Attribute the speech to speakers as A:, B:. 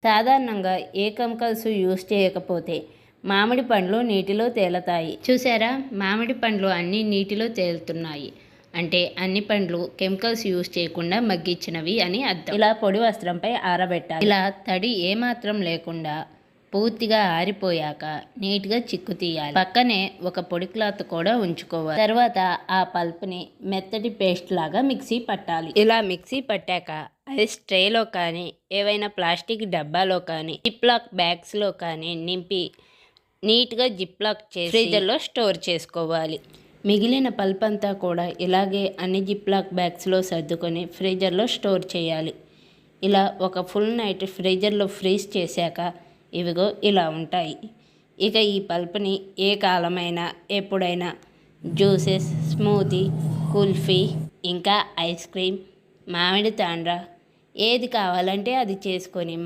A: సాధారణంగా ఏ chemicals use చేయకపోతే మామిడి పండ్లు నీటిలో తేలతాయి. చూసారా, మామిడి పండ్లు అన్నీ నీటిలో తేలుతున్నాయి అంటే అన్ని పండ్లు కెమికల్స్ యూస్ చేయకుండా మగ్గించినవి అని అర్థం. ఇలా పొడి వస్త్రంపై ఆరబెట్టాలి. ఇలా తడి ఏమాత్రం లేకుండా పూర్తిగా ఆరిపోయాక నీట్గా చిక్కు తీయాలి. పక్కనే ఒక పొడి క్లాత్ కూడా ఉంచుకోవాలి. తర్వాత ఆ పల్ప్ని మెత్తటి పేస్ట్ లాగా మిక్సీ పట్టాలి. ఇలా మిక్సీ పట్టాక అది ట్రేలో కానీ ఏవైనా ప్లాస్టిక్ డబ్బాలో కానీ జిప్లాక్ బ్యాగ్స్లో కానీ నింపి నీట్గా జిప్లాక్ చేసి ఫ్రీజర్లో స్టోర్ చేసుకోవాలి. మిగిలిన పల్ప్ అంతా కూడా ఇలాగే అన్ని జిప్లాక్ బ్యాగ్స్లో సర్దుకొని ఫ్రీజర్లో స్టోర్ చేయాలి. ఇలా ఒక ఫుల్ నైట్ ఫ్రీజర్లో ఫ్రీజ్ చేశాక ఇవిగో ఇలా ఉంటాయి. ఇక ఈ పల్ప్ని ఏ కాలమైనా ఎప్పుడైనా జ్యూసెస్, స్మూతీ, కుల్ఫీ, ఇంకా ఐస్ క్రీమ్, మామిడి తాండ్ర ఏది కావాలంటే అది చేసుకొని